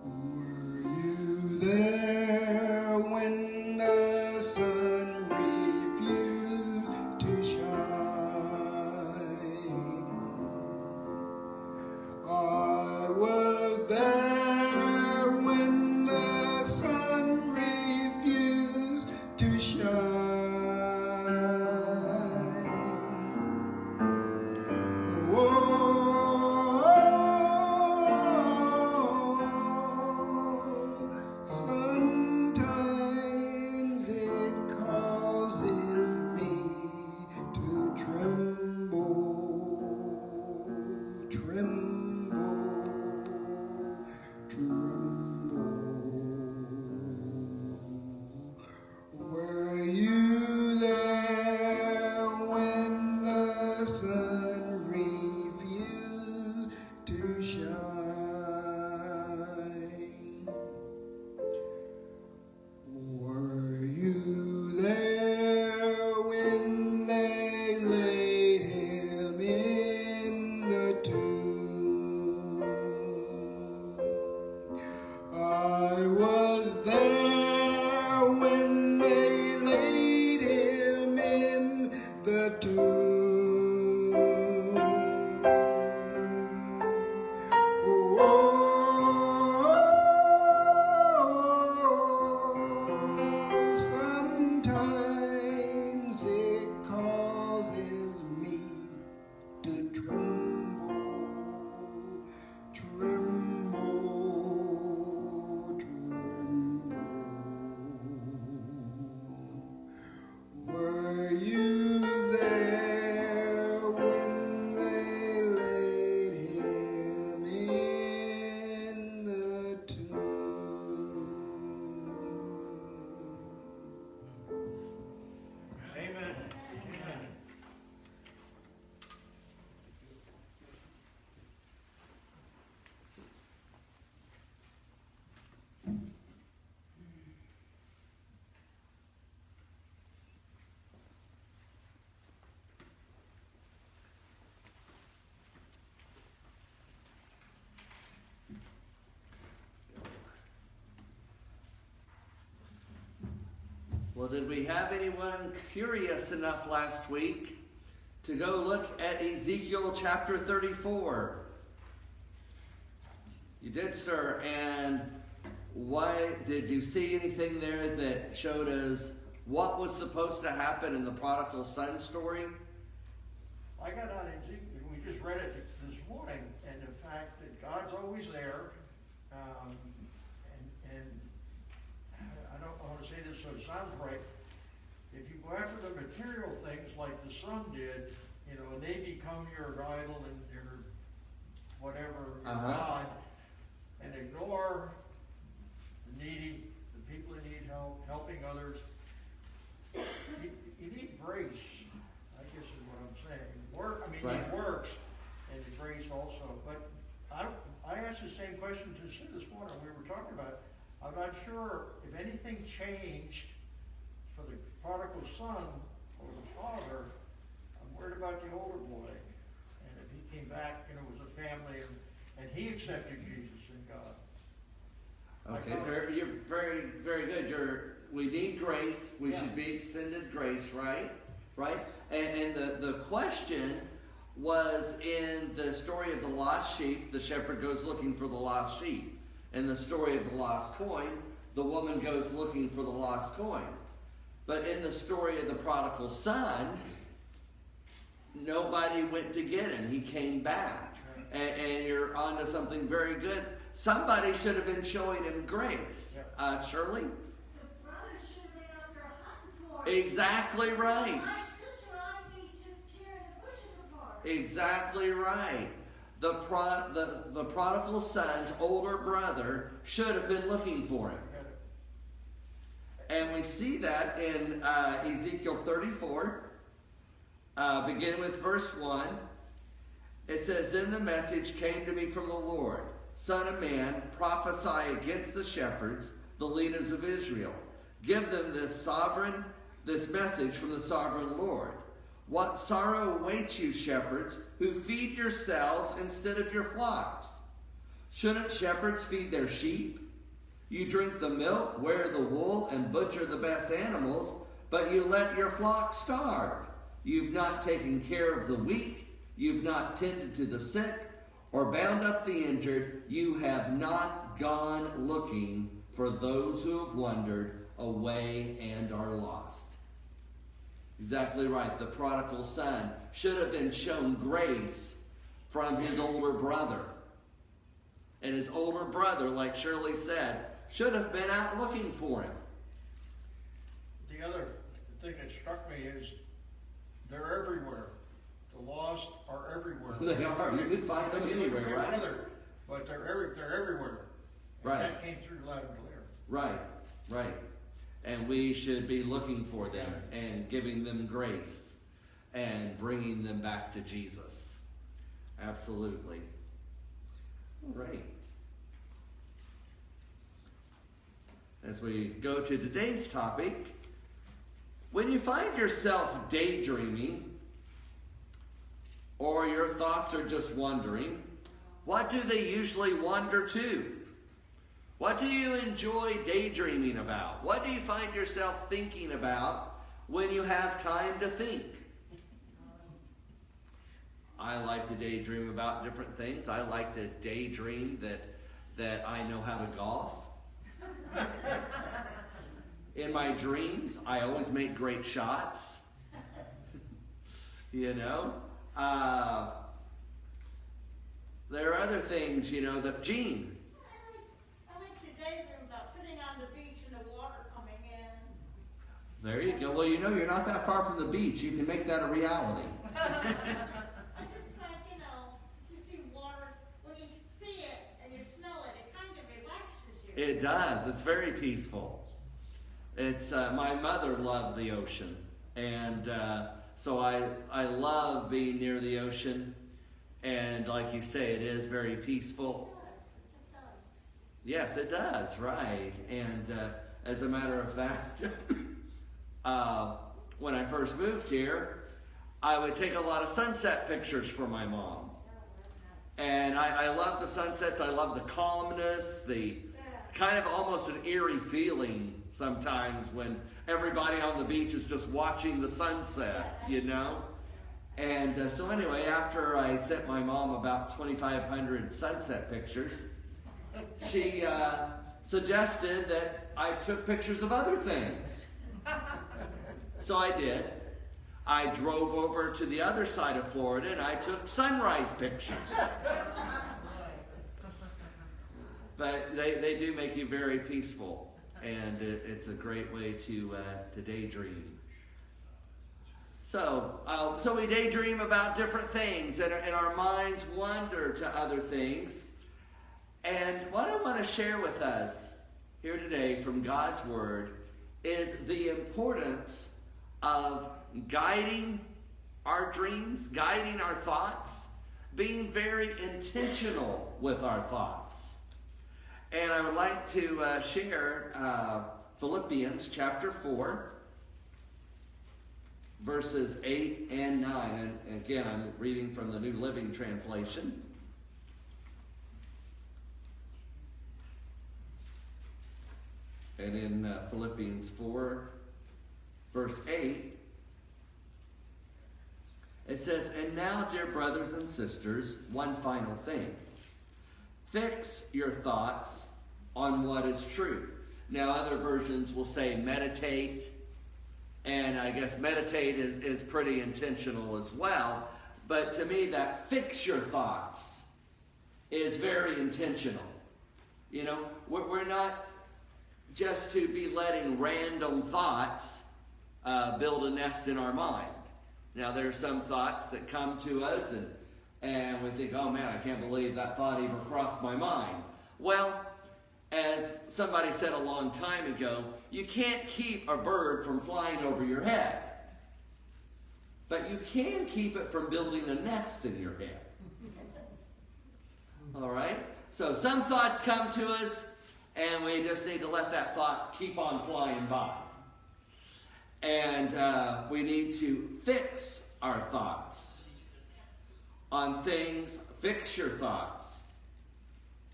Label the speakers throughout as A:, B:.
A: Were you there when the sun refused to shine? I was there when the sun refused to shine. Sometimes it causes me to tremble, Were you there when the sun refused to shine? Were you there when they laid him in the tomb? I was there when they laid him in the tomb. Sometimes it causes me to tremble. Were you there when they laid him in the tomb?
B: Amen. Amen.
C: Well, did we have anyone curious enough last week to go look at Ezekiel chapter 34? You did, sir. And why did you see anything there that showed us what was supposed to happen in the prodigal son story?
B: I got on Ezekiel, we just read it this morning, and the fact that God's always there, and I don't know how to say this so it sounds right. If you go after the material things like the son did, and they become your idol and your whatever, your God, and ignore the needy, the people who need help, helping others, you need grace, I guess is what I'm saying. You need works and the grace also. But I asked the same question to Sue this morning. We were talking about it. I'm not sure if anything changed for the prodigal son or the father. I'm worried about the older boy. And if he came back, it was a family, and he accepted Jesus and God.
C: Okay, you're very, very good. We need grace. We should be extended grace, right? Right? And the question was in the story of the lost sheep, the shepherd goes looking for the lost sheep. In the story of the lost coin, the woman goes looking for the lost coin. But in the story of the prodigal son, nobody went to get him. He came back. And you're onto something very good. Somebody should have been showing him grace. Shirley?
D: The brothers should have been out there hunting for him.
C: Exactly right.
D: My sister and I be just tearing the bushes apart.
C: Exactly right. The prodigal son's older brother should have been looking for him. And we see that in Ezekiel 34, beginning with verse 1. It says, "Then the message came to me from the Lord. Son of man, prophesy against the shepherds, the leaders of Israel. Give them this message from the sovereign Lord. What sorrow awaits you, shepherds, who feed yourselves instead of your flocks? Shouldn't shepherds feed their sheep? You drink the milk, wear the wool, and butcher the best animals, but you let your flock starve. You've not taken care of the weak. You've not tended to the sick or bound up the injured. You have not gone looking for those who have wandered away and are lost. Exactly right. The prodigal son should have been shown grace from his older brother. And his older brother, like Shirley said, should have been out looking for him.
B: The other thing that struck me is they're everywhere. The lost are everywhere.
C: They are. You can find them anywhere, right?
B: But they're everywhere. And
C: right.
B: That came through loud and clear.
C: Right, right. And we should be looking for them and giving them grace and bringing them back to Jesus. Absolutely. All right. As we go to today's topic, when you find yourself daydreaming or your thoughts are just wandering, what do they usually wander to? What do you enjoy daydreaming about? What do you find yourself thinking about when you have time to think? I like to daydream about different things. I like to daydream that I know how to golf. In my dreams, I always make great shots. You know? There are other things, that Jean.
D: I like to daydream about sitting on the beach and the water coming in.
C: There you go. Well, you're not that far from the beach. You can make that a reality.
D: I just like, you see water, when you see it and you smell it, it kind of relaxes you.
C: It does. It's very peaceful. It's my mother loved the ocean, and so I love being near the ocean. And like you say, it is very peaceful.
D: It does.
C: Yes, it does, right. And as a matter of fact, when I first moved here, I would take a lot of sunset pictures for my mom. And I love the sunsets. I love the calmness, the kind of almost an eerie feeling sometimes when everybody on the beach is just watching the sunset, And so anyway, after I sent my mom about 2,500 sunset pictures, she suggested that I took pictures of other things. So I did. I drove over to the other side of Florida and I took sunrise pictures. But they do make you very peaceful, and it's a great way to daydream. So we daydream about different things, and our minds wander to other things. And what I want to share with us here today from God's Word is the importance of guiding our dreams, guiding our thoughts, being very intentional with our thoughts. And I would like to share Philippians chapter 4, verses 8 and 9. And again, I'm reading from the New Living Translation. And in Philippians 4, verse 8, it says, "And now, dear brothers and sisters, one final thing. Fix your thoughts on what is true." Now, other versions will say meditate. And I guess meditate is pretty intentional as well. But to me, that fix your thoughts is very intentional. We're not just to be letting random thoughts build a nest in our mind. Now, there are some thoughts that come to us and we think, oh man, I can't believe that thought even crossed my mind. Well, as somebody said a long time ago, you can't keep a bird from flying over your head. But you can keep it from building a nest in your head. All right? So some thoughts come to us, and we just need to let that thought keep on flying by. And we need to fix our thoughts on things. Fix your thoughts.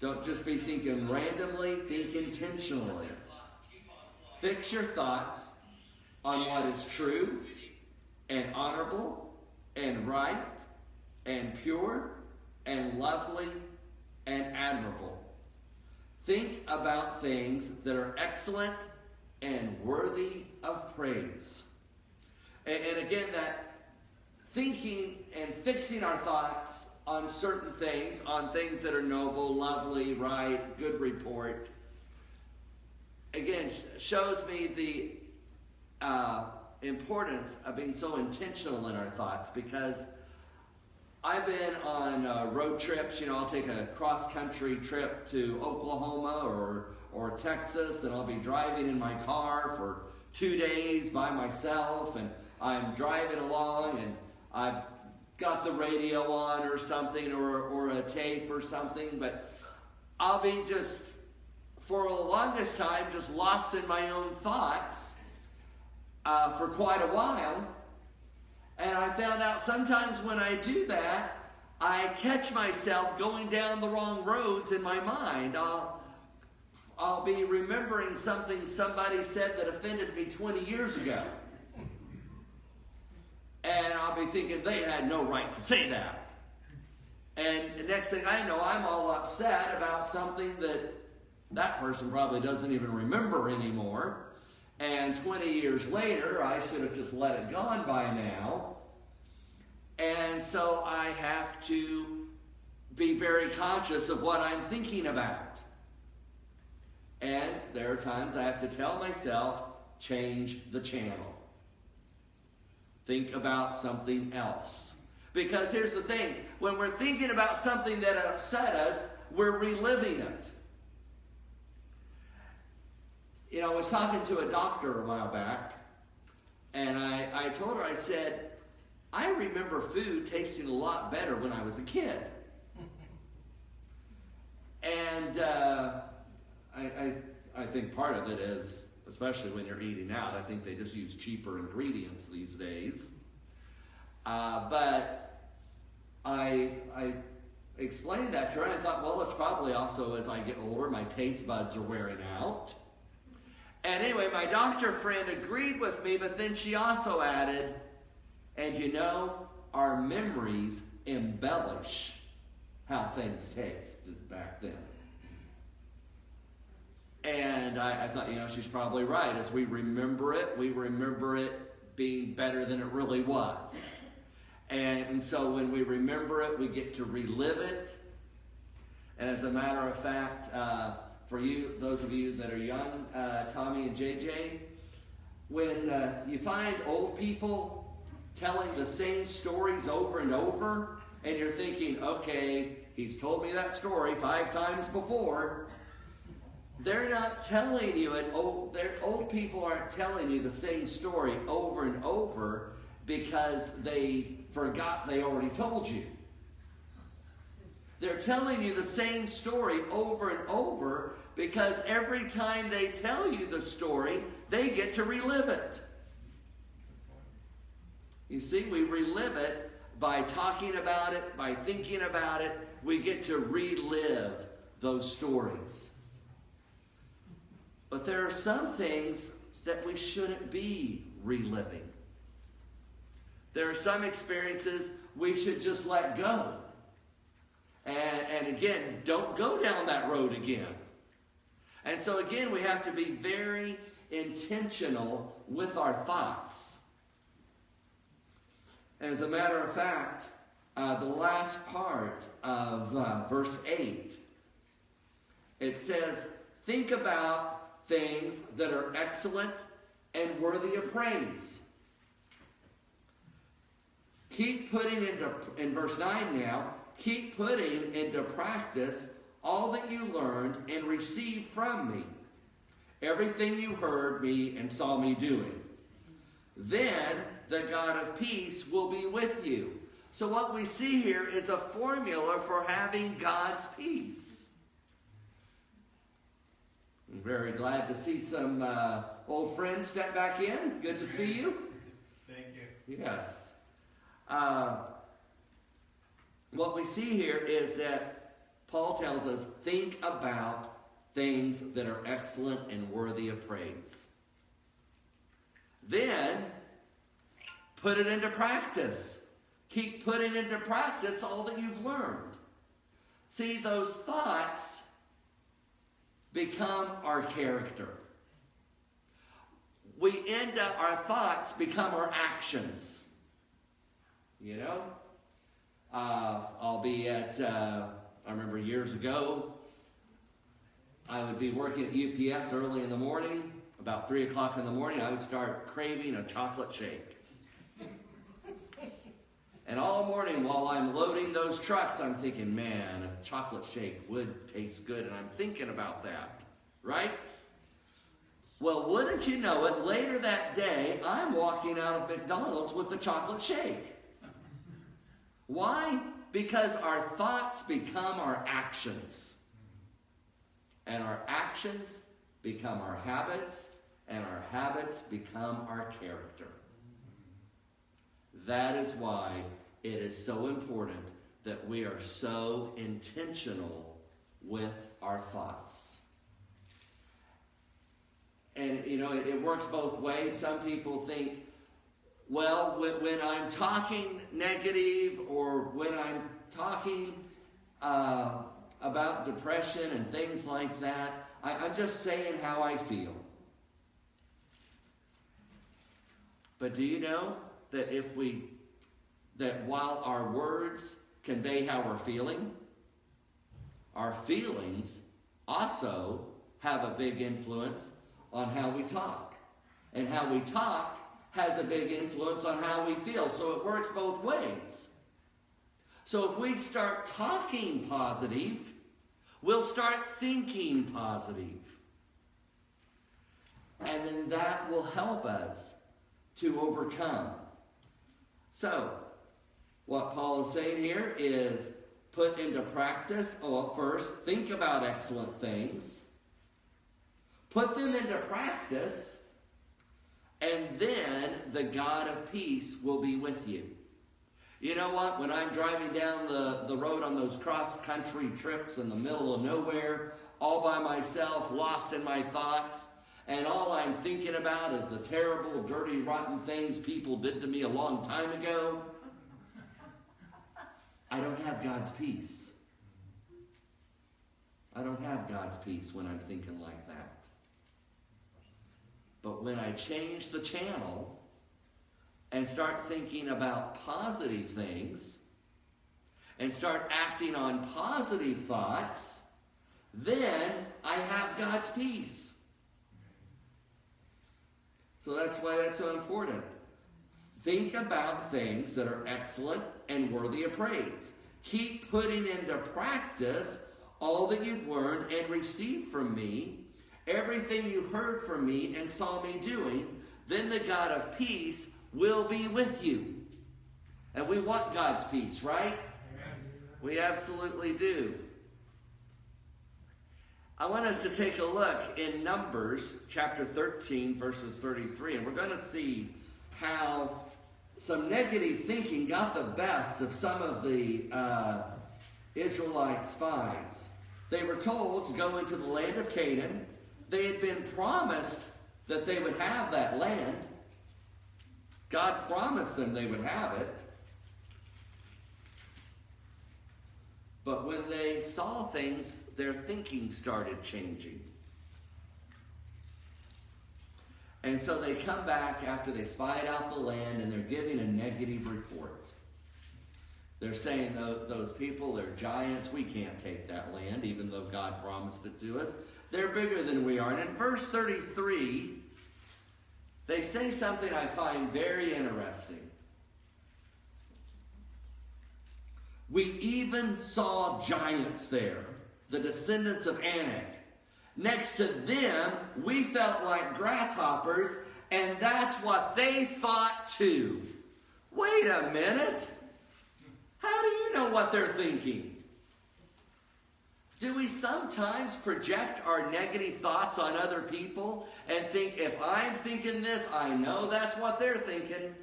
C: Don't just be thinking randomly, think intentionally. Fix your thoughts on what is true and honorable and right and pure and lovely and admirable. Think about things that are excellent and worthy of praise. And again, that thinking and fixing our thoughts on certain things, on things that are noble, lovely, right, good report, again, shows me the importance of being so intentional in our thoughts, because I've been on road trips. I'll take a cross-country trip to Oklahoma or Texas, and I'll be driving in my car for 2 days by myself, and I'm driving along, and I've got the radio on or something, or a tape or something, but I'll be just, for the longest time, just lost in my own thoughts for quite a while. And I found out sometimes when I do that, I catch myself going down the wrong roads in my mind. I'll be remembering something somebody said that offended me 20 years ago. And I'll be thinking they had no right to say that. And the next thing I know, I'm all upset about something that person probably doesn't even remember anymore. And 20 years later, I should have just let it gone by now. And so I have to be very conscious of what I'm thinking about. And there are times I have to tell myself, change the channel. Think about something else. Because here's the thing, when we're thinking about something that upset us, we're reliving it. I was talking to a doctor a while back, and I told her, I said, I remember food tasting a lot better when I was a kid. And I think part of it is, especially when you're eating out, I think they just use cheaper ingredients these days. But I explained that to her, and I thought, well, it's probably also as I get older, my taste buds are wearing out. And anyway, my doctor friend agreed with me, but then she also added, and our memories embellish how things tasted back then. And I thought, she's probably right. As we remember it being better than it really was. And so when we remember it, we get to relive it. And as a matter of fact, for you, those of you that are young, Tommy and JJ, when you find old people telling the same stories over and over, and you're thinking, okay, he's told me that story 5 times before, they're not telling you it. Old people aren't telling you the same story over and over because they forgot they already told you. They're telling you the same story over and over because every time they tell you the story, they get to relive it. You see, we relive it by talking about it, by thinking about it. We get to relive those stories. But there are some things that we shouldn't be reliving. There are some experiences we should just let go. And again, don't go down that road again. And so again, we have to be very intentional with our thoughts. And as a matter of fact, the last part of verse 8, it says, think about things that are excellent and worthy of praise. Keep putting in verse 9 now, keep putting into practice all that you learned and received from me, everything you heard me and saw me doing. Then the God of peace will be with you. So what we see here is a formula for having God's peace. I'm very glad to see some old friends step back in. Good to see you.
B: Thank you.
C: Yes. What we see here is that Paul tells us, think about things that are excellent and worthy of praise. Then, put it into practice. Keep putting into practice all that you've learned. See, those thoughts become our character. Our thoughts become our actions. You know? I'll be at, I remember years ago, I would be working at UPS early in the morning. About 3 o'clock in the morning, I would start craving a chocolate shake. And all morning while I'm loading those trucks, I'm thinking, man, a chocolate shake would taste good. And I'm thinking about that, right? Well, wouldn't you know it, later that day, I'm walking out of McDonald's with a chocolate shake. Why? Because our thoughts become our actions. And our actions become our habits, and our habits become our character. That is why it is so important that we are so intentional with our thoughts. And, you know, it works both ways. Some people think, well, when I'm talking negative or when I'm talking about depression and things like that, I'm just saying how I feel. But do you know that that while our words convey how we're feeling, our feelings also have a big influence on how we talk. And how we talk has a big influence on how we feel. So it works both ways. So if we start talking positive, we'll start thinking positive. And then that will help us to overcome. So, what Paul is saying here is put into practice. First, think about excellent things. Put them into practice. And then the God of peace will be with you. You know what? When I'm driving down the road on those cross-country trips in the middle of nowhere, all by myself, lost in my thoughts, and all I'm thinking about is the terrible, dirty, rotten things people did to me a long time ago, I don't have God's peace. I don't have God's peace when I'm thinking like that. But when I change the channel and start thinking about positive things and start acting on positive thoughts, then I have God's peace. So that's why that's so important. Think about things that are excellent and worthy of praise. Keep putting into practice all that you've learned and received from me, everything you heard from me and saw me doing. Then the God of peace will be with you. And we want God's peace, right? Amen. We absolutely do. I want us to take a look in Numbers chapter 13, verses 33. And we're going to see how some negative thinking got the best of some of the Israelite spies. They were told to go into the land of Canaan. They had been promised that they would have that land. God promised them they would have it. But when they saw things, their thinking started changing. And so they come back after they spied out the land and they're giving a negative report. They're saying, those people, they're giants. We can't take that land, even though God promised it to us. They're bigger than we are. And in verse 33, they say something I find very interesting. We even saw giants there, the descendants of Anak. Next to them, we felt like grasshoppers, and that's what they thought too. Wait a minute. How do you know what they're thinking? Do we sometimes project our negative thoughts on other people and think, if I'm thinking this, I know that's what they're thinking?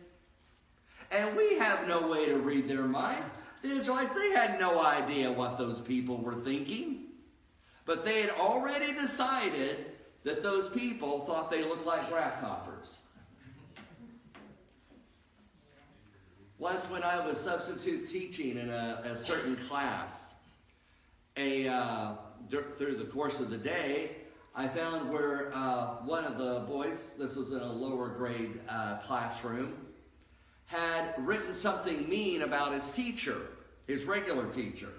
C: And we have no way to read their minds. The Israelites, they had no idea what those people were thinking. But they had already decided that those people thought they looked like grasshoppers. Once when I was substitute teaching in a certain class, through the course of the day, I found where one of the boys, this was in a lower grade classroom, had written something mean about his teacher, his regular teacher.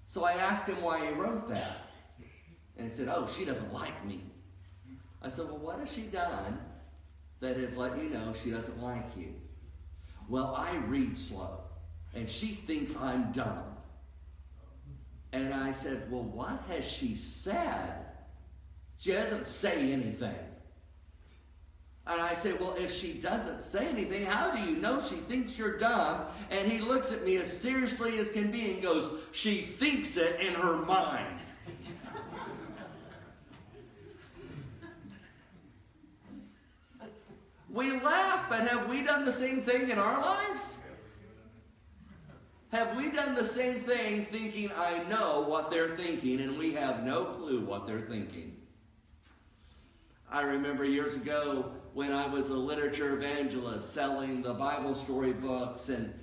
C: So I asked him why he wrote that. And he said, oh, she doesn't like me. I said, well, what has she done that has let you know she doesn't like you? Well, I read slow, and she thinks I'm dumb. And I said, well, what has she said? She doesn't say anything. And I said, well, if she doesn't say anything, how do you know she thinks you're dumb? And he looks at me as seriously as can be and goes, she thinks it in her mind. We laugh, but have we done the same thing in our lives? Have we done the same thing thinking I know what they're thinking and we have no clue what they're thinking? I remember years ago when I was a literature evangelist selling the Bible story books and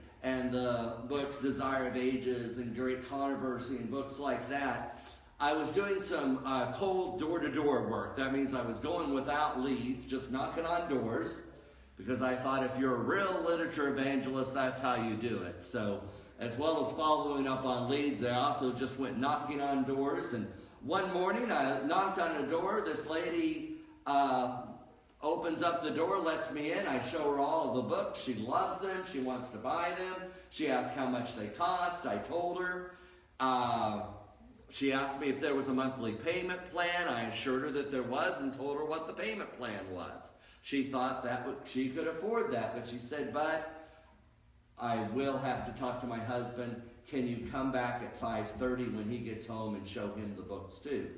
C: the books Desire of Ages and Great Controversy and books like that. I was doing some cold door-to-door work. That means I was going without leads, just knocking on doors, because I thought if you're a real literature evangelist, that's how you do it. So as well as following up on leads, I also just went knocking on doors. And one morning I knocked on a door. This lady opens up the door, lets me in. I show her all of the books. She loves them. She wants to buy them. She asked how much they cost. I told her. She asked me if there was a monthly payment plan. I assured her that there was and told her what the payment plan was. She thought that she could afford that, but she said, but I will have to talk to my husband. Can you come back at 5:30 when he gets home and show him the books too?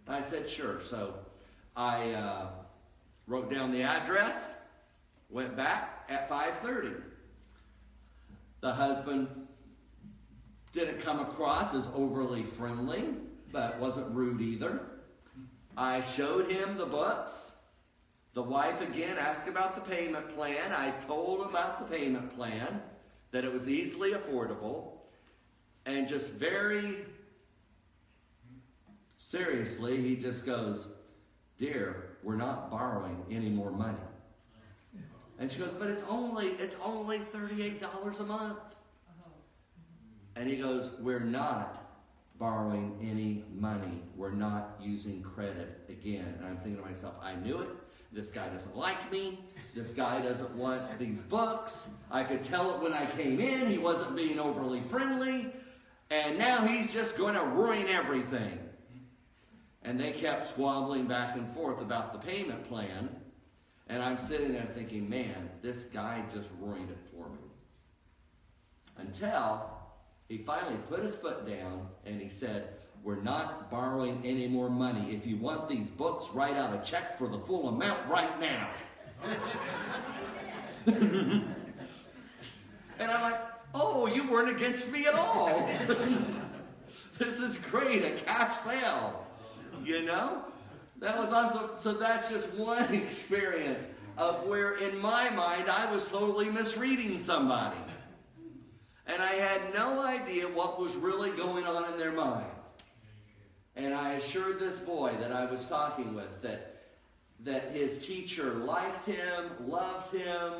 C: I said, sure. So I wrote down the address, went back at 5:30. The husband didn't come across as overly friendly, but wasn't rude either. I showed him the books. The wife again asked about the payment plan. I told him about the payment plan, that it was easily affordable, and just very seriously, he just goes, dear, we're not borrowing any more money. And she goes, but it's only $38 a month. And he goes, we're not borrowing any money. We're not using credit again. And I'm thinking to myself, I knew it. This guy doesn't like me. This guy doesn't want these books. I could tell it when I came in. He wasn't being overly friendly. And now he's just going to ruin everything. And they kept squabbling back and forth about the payment plan. And I'm sitting there thinking, man, this guy just ruined it for me. Until he finally put his foot down and he said, we're not borrowing any more money. If you want these books, write out a check for the full amount right now. And I'm like, oh, you weren't against me at all. This is great, a cash sale. You know? That was also, so that's just one experience of where in my mind I was totally misreading somebody. And I had no idea what was really going on in their mind. And I assured this boy that I was talking with that his teacher liked him, loved him,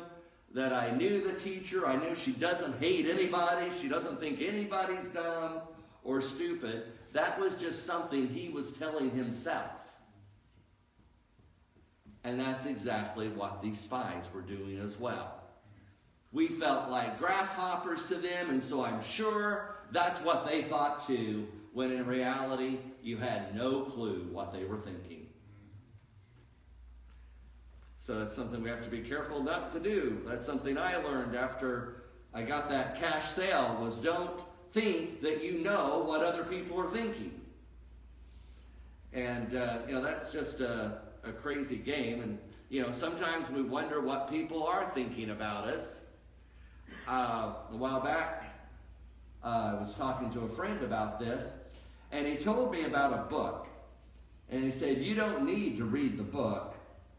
C: that I knew the teacher. I knew she doesn't hate anybody. She doesn't think anybody's dumb or stupid. That was just something he was telling himself. And that's exactly what these spies were doing as well. We felt like grasshoppers to them, and so I'm sure that's what they thought too, when in reality, you had no clue what they were thinking. So that's something we have to be careful not to do. That's something I learned after I got that cash sale, was don't think that you know what other people are thinking. And, that's just a crazy game. And, sometimes we wonder what people are thinking about us. A while back, I was talking to a friend about this, and he told me about a book. And he said, you don't need to read the book.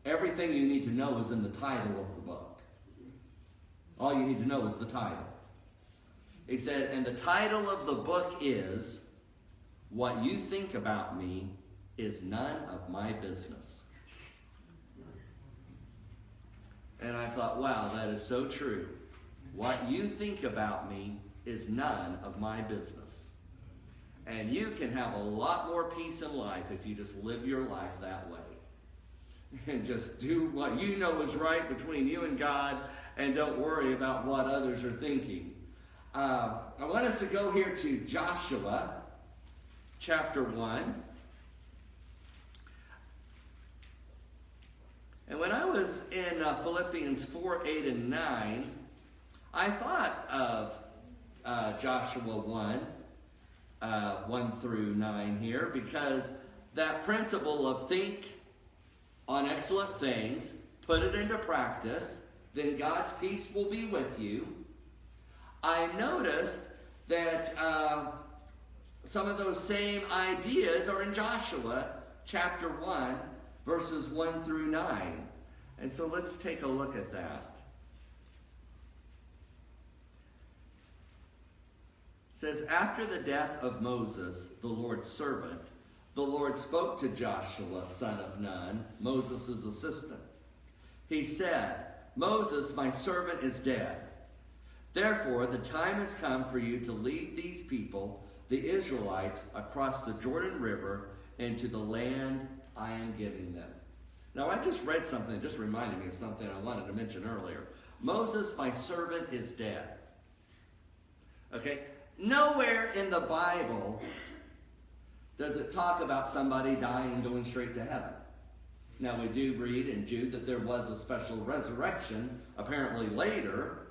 C: Everything you need to know is in the title of the book. All you need to know is the title. He said, and the title of the book is, What You Think About Me Is None of My Business. And I thought, wow, that is so true. What you think about me is none of my business. And you can have a lot more peace in life if you just live your life that way. And just do what you know is right between you and God, and don't worry about what others are thinking. I want us to go here to Joshua chapter 1. And when I was in Philippians 4, 8, and 9, I thought of Joshua 1, 1 through 9 here, because that principle of think on excellent things, put it into practice, then God's peace will be with you. I noticed that some of those same ideas are in Joshua chapter 1, verses 1 through 9. And so let's take a look at that. It says, after the death of Moses, the Lord's servant, the Lord spoke to Joshua, son of Nun, Moses' assistant. He said, Moses, my servant, is dead. Therefore, the time has come for you to lead these people, the Israelites, across the Jordan River into the land I am giving them. Now, I just read something that just reminded me of something I wanted to mention earlier. Moses, my servant, is dead. Okay? Nowhere in the Bible does it talk about somebody dying and going straight to heaven. Now, we do read in Jude that there was a special resurrection, apparently later,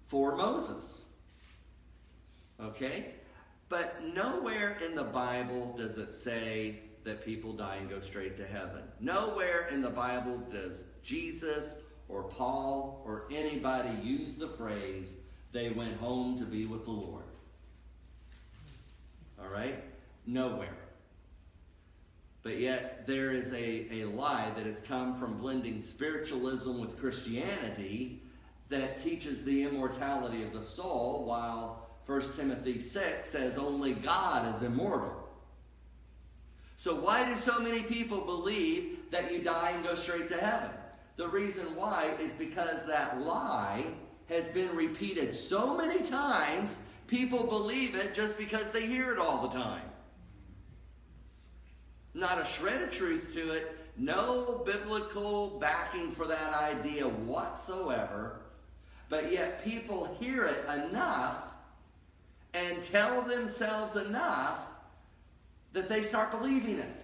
C: for Moses. Okay? But nowhere in the Bible does it say that people die and go straight to heaven. Nowhere in the Bible does Jesus or Paul or anybody use the phrase, they went home to be with the Lord. All right? Nowhere. But yet there is a lie that has come from blending spiritualism with Christianity that teaches the immortality of the soul, while 1 Timothy 6 says only God is immortal. So why do so many people believe that you die and go straight to heaven? The reason why is because that lie has been repeated so many times, people believe it just because they hear it all the time. Not a shred of truth to it, no biblical backing for that idea whatsoever, but yet people hear it enough and tell themselves enough that they start believing it.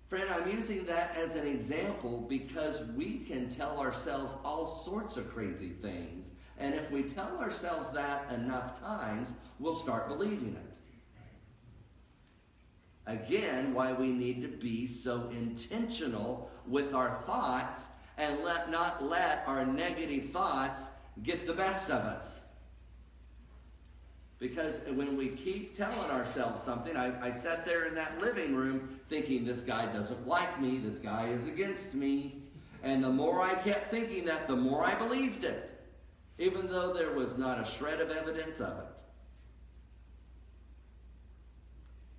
C: Friend, I'm using that as an example because we can tell ourselves all sorts of crazy things, and if we tell ourselves that enough times, we'll start believing it. Again, why we need to be so intentional with our thoughts and not let our negative thoughts get the best of us. Because when we keep telling ourselves something, I sat there in that living room thinking, this guy doesn't like me, this guy is against me. And the more I kept thinking that, the more I believed it, even though there was not a shred of evidence of it.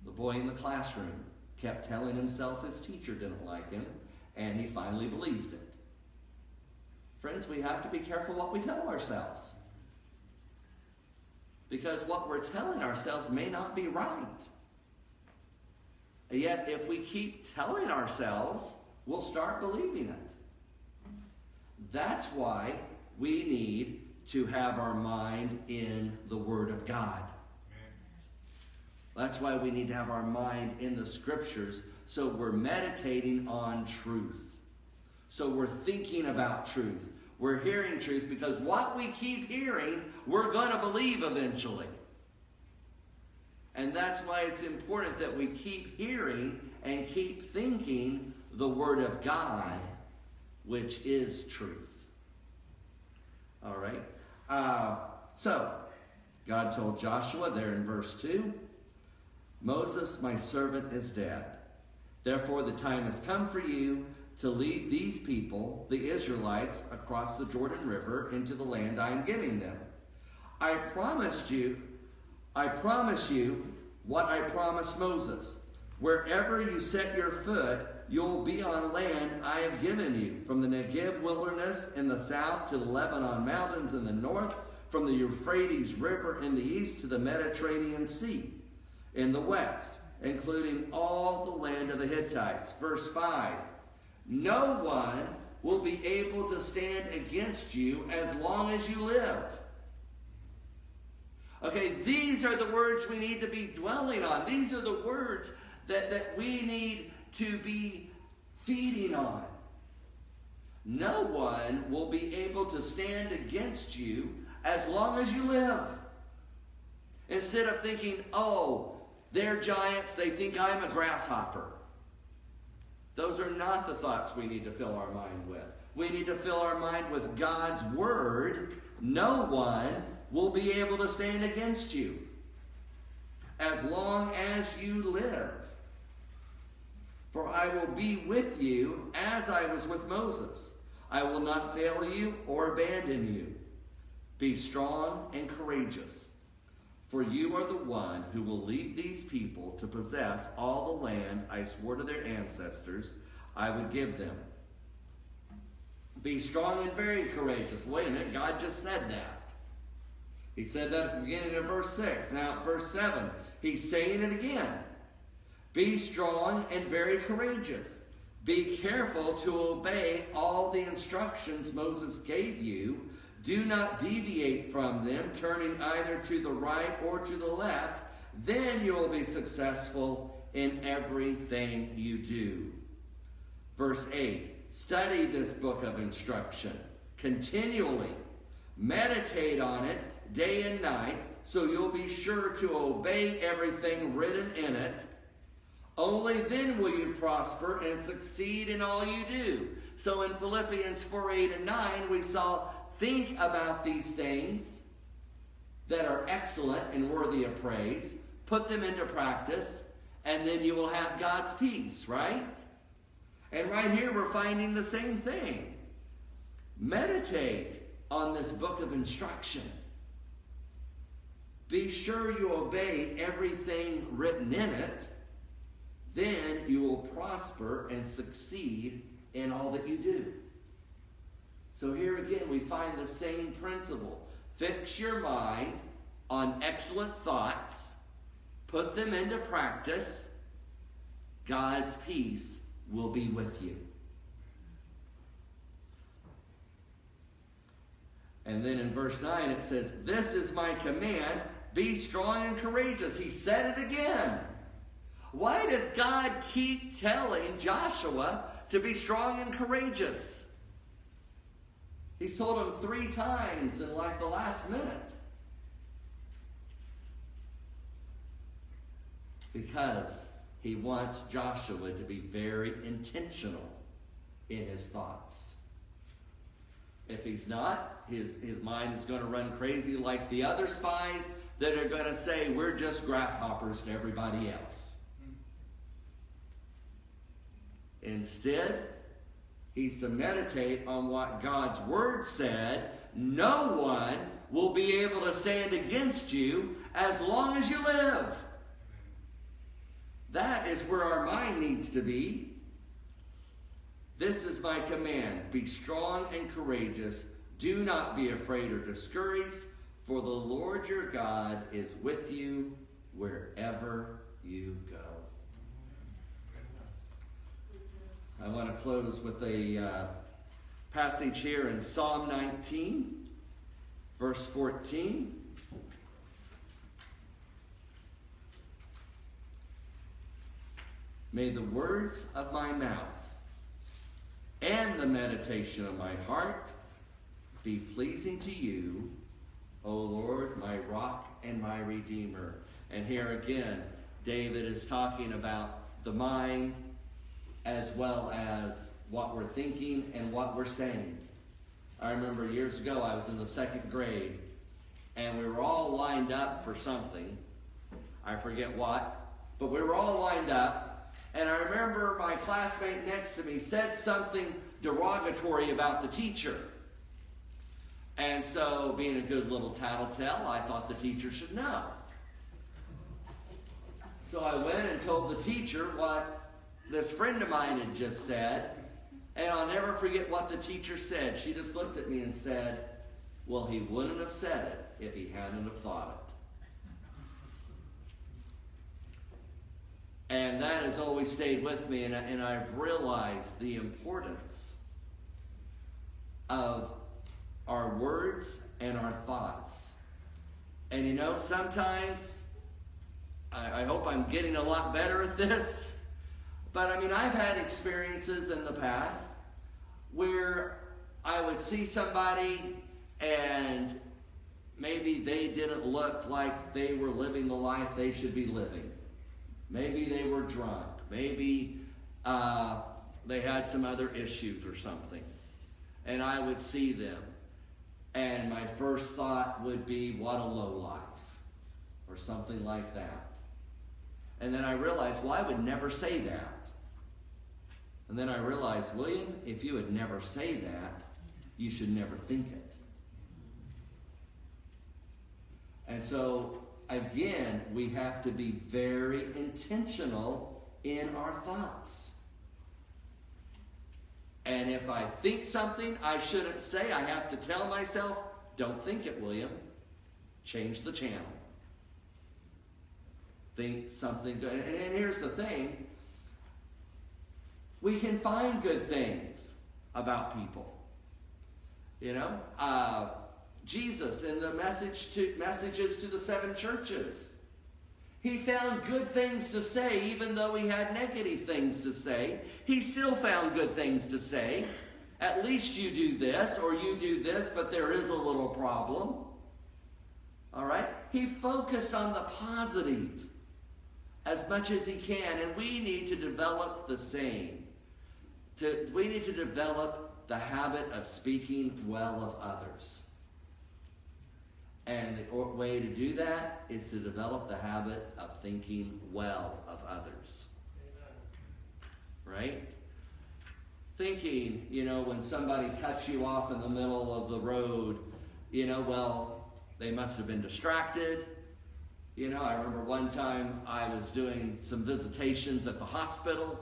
C: The boy in the classroom kept telling himself his teacher didn't like him, and he finally believed it. Friends, we have to be careful what we tell ourselves. Because what we're telling ourselves may not be right. And yet, if we keep telling ourselves, we'll start believing it. That's why we need to have our mind in the Word of God. That's why we need to have our mind in the Scriptures, so we're meditating on truth. So we're thinking about truth. We're hearing truth, because what we keep hearing, we're going to believe eventually. And that's why it's important that we keep hearing and keep thinking the Word of God, which is truth. All right? So, God told Joshua there in verse 2, Moses, my servant, is dead. Therefore, the time has come for you to lead these people, the Israelites, across the Jordan River into the land I am giving them. I promise you what I promised Moses. Wherever you set your foot, you'll be on land I have given you, from the Negev wilderness in the south to the Lebanon mountains in the north, from the Euphrates River in the east to the Mediterranean Sea in the west, including all the land of the Hittites. Verse 5, no one will be able to stand against you as long as you live. Okay, these are the words we need to be dwelling on. These are the words that we need to be feeding on. No one will be able to stand against you as long as you live. Instead of thinking, oh, they're giants, they think I'm a grasshopper. Those are not the thoughts we need to fill our mind with. We need to fill our mind with God's word. No one will be able to stand against you as long as you live. For I will be with you as I was with Moses. I will not fail you or abandon you. Be strong and courageous, for you are the one who will lead these people to possess all the land I swore to their ancestors I would give them. Be strong and very courageous. Wait a minute, God just said that. He said that at the beginning of verse 6. Now at verse 7, he's saying it again. Be strong and very courageous. Be careful to obey all the instructions Moses gave you. Do not deviate from them, turning either to the right or to the left. Then you will be successful in everything you do. Verse 8, study this book of instruction continually. Meditate on it day and night, so you'll be sure to obey everything written in it. Only then will you prosper and succeed in all you do. So in Philippians 4, 8, and 9, we saw, think about these things that are excellent and worthy of praise. Put them into practice, and then you will have God's peace, right? And right here we're finding the same thing. Meditate on this book of instruction. Be sure you obey everything written in it. Then you will prosper and succeed in all that you do. So here again we find the same principle. Fix your mind on excellent thoughts. Put them into practice. God's peace will be with you. And then in verse 9 it says, this is my command, be strong and courageous. He said it again. Why does God keep telling Joshua to be strong and courageous? He's told him 3 times in like the last minute. Because he wants Joshua to be very intentional in his thoughts. If he's not, his mind is going to run crazy like the other spies that are going to say, we're just grasshoppers to everybody else. Instead, he's to meditate on what God's word said. No one will be able to stand against you as long as you live. That is where our mind needs to be. This is my command. Be strong and courageous. Do not be afraid or discouraged, for the Lord your God is with you wherever you go. I want to close with a passage here in Psalm 19, verse 14. May the words of my mouth and the meditation of my heart be pleasing to you, O Lord, my rock and my redeemer. And here again, David is talking about the mind as well as what we're thinking and what we're saying. I remember years ago, I was in the 2nd grade, and we were all lined up for something. I forget what, but we were all lined up, and I remember my classmate next to me said something derogatory about the teacher. And so, being a good little tattletale, I thought the teacher should know. So I went and told the teacher what this friend of mine had just said, and I'll never forget what the teacher said. She just looked at me and said, well, he wouldn't have said it if he hadn't have thought it. And that has always stayed with me, and I've realized the importance of our words and our thoughts. And you know, sometimes, I hope I'm getting a lot better at this, but I mean, I've had experiences in the past where I would see somebody and maybe they didn't look like they were living the life they should be living. Maybe they were drunk. Maybe they had some other issues or something. And I would see them. And my first thought would be, what a lowlife, or something like that. And then I realized, well, I would never say that. And then I realized, William, if you would never say that, you should never think it. And so, again, we have to be very intentional in our thoughts. And if I think something I shouldn't say, I have to tell myself, don't think it, William. Change the channel. Think something good. And here's the thing. We can find good things about people. You know? Jesus in the messages to the 7 churches. He found good things to say, even though he had negative things to say. He still found good things to say. At least you do this, or you do this, but there is a little problem. All right? He focused on the positive as much as he can, and we need to develop the same. We need to develop the habit of speaking well of others. And the way to do that is to develop the habit of thinking well of others. Right? Thinking, you know, when somebody cuts you off in the middle of the road, you know, well, they must have been distracted. You know, I remember one time I was doing some visitations at the hospital,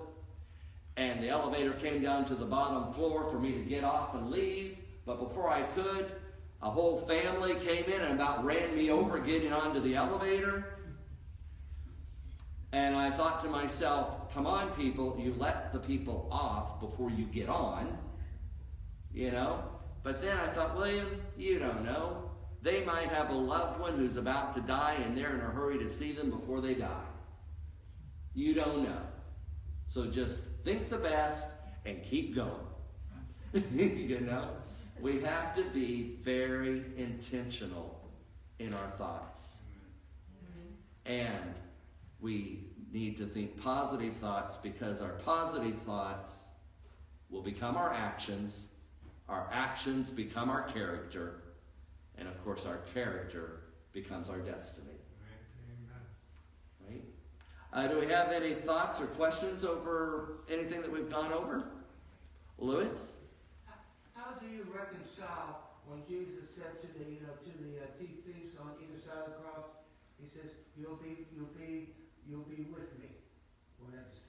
C: and the elevator came down to the bottom floor for me to get off and leave. But before I could, a whole family came in and about ran me over getting onto the elevator. And I thought to myself, come on, people, you let the people off before you get on, you know. But then I thought, William, you don't know. They might have a loved one who's about to die, and they're in a hurry to see them before they die. You don't know. So just think the best and keep going. You know? We have to be very intentional in our thoughts. And we need to think positive thoughts, because our positive thoughts will become our actions become our character, and of course our character becomes our destiny. Right? Do we have any thoughts or questions over anything that we've gone over? Lewis?
E: How do you reconcile when Jesus said to the thieves on either side of the cross? He says, "You'll be with me." When it's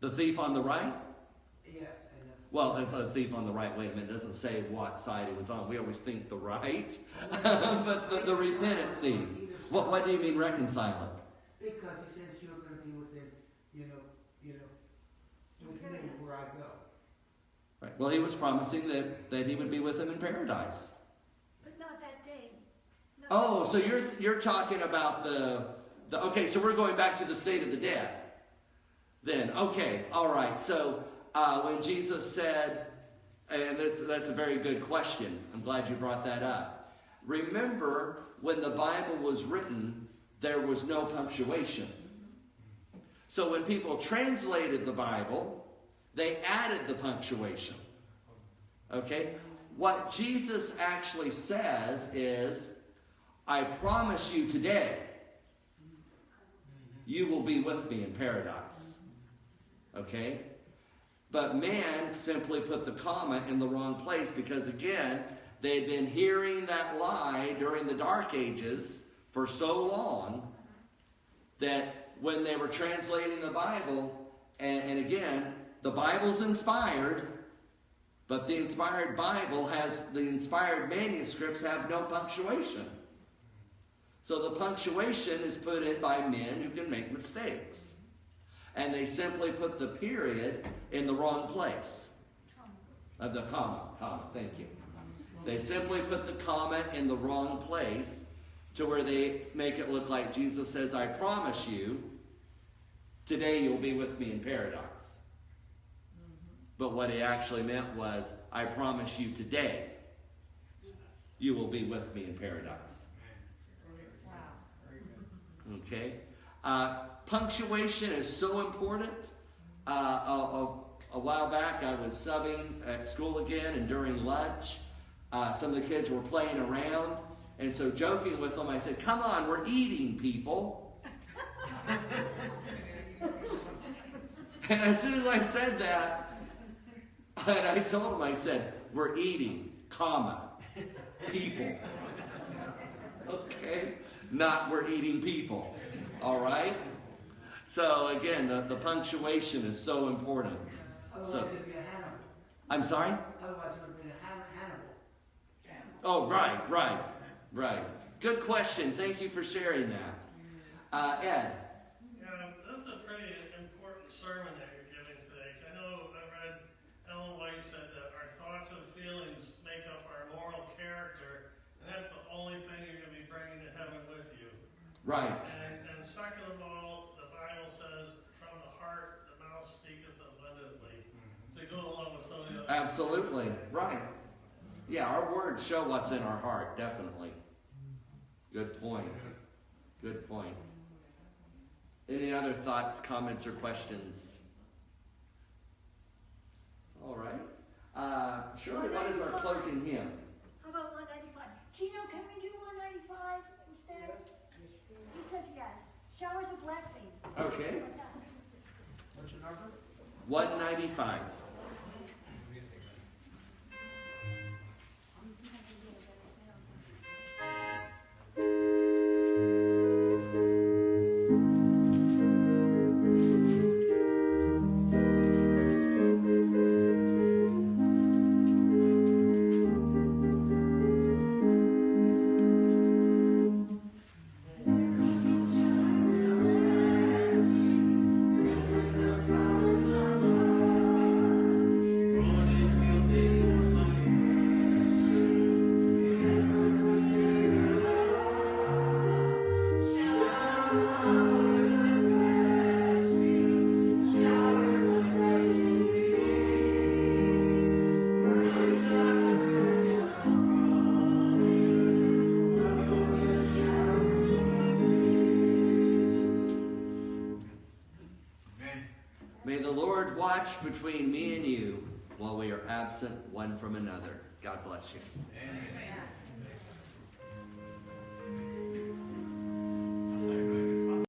C: The thief on the right?
E: yes,
C: Well, it's a thief on the right. Wait a minute, it doesn't say what side he was on. We always think the right, but the repentant thief. What do you mean reconcile it?
E: because he says you're going to be within, with me where I go.
C: Right. Well, he was promising that he would be with him in paradise.
D: But not that day. No.
C: Oh, so you're talking about the okay, so we're going back to the state of the dead. Then, okay, all right. So when Jesus said, and that's a very good question. I'm glad you brought that up. Remember, when the Bible was written, there was no punctuation. So when people translated the Bible, they added the punctuation. Okay? What Jesus actually says is, I promise you today, you will be with me in paradise. Okay? But man simply put the comma in the wrong place because, again, they'd been hearing that lie during the Dark Ages for so long that when they were translating the Bible, and again, the Bible's inspired, but the inspired Bible has, the inspired manuscripts have no punctuation. So the punctuation is put in by men who can make mistakes. And they simply put the period in the wrong place. The comma, thank you. They simply put the comma in the wrong place to where they make it look like Jesus says, I promise you, today you'll be with me in paradise. But what he actually meant was, I promise you today, you will be with me in paradise. Okay? Punctuation is so important. A while back, I was subbing at school again, and during lunch, some of the kids were playing around. And so joking with them, I said, come on, we're eating, people. And as soon as I said that, and I told them, I said, we're eating, comma, people. Okay? Not we're eating people. All right? So again, the punctuation is so important.
E: Otherwise it'd be a Hannibal.
C: I'm sorry?
E: Otherwise it would have been a Hannibal.
C: Oh, right. Good question. Thank you for sharing that. Ed?
F: Yeah, this is a pretty important sermon that you're giving today. I know I read Ellen White said that our thoughts and feelings make up our moral character, and that's the only thing you're going to be bringing to heaven with you.
C: Right.
F: And second of all, the Bible says, from the heart the mouth speaketh abundantly. To go along with some of the other
C: Absolutely. Right. Yeah, our words show what's in our heart, definitely. Good point. Good point. Any other thoughts, comments, or questions? All right. Shirley, what is our closing hymn?
D: How about 195? Gino, can we do 195 instead? He says yes. Showers of blessing.
C: Okay.
B: What's the number?
C: 195. May the Lord watch between me and you while we are absent one from another. God bless you.
F: Amen.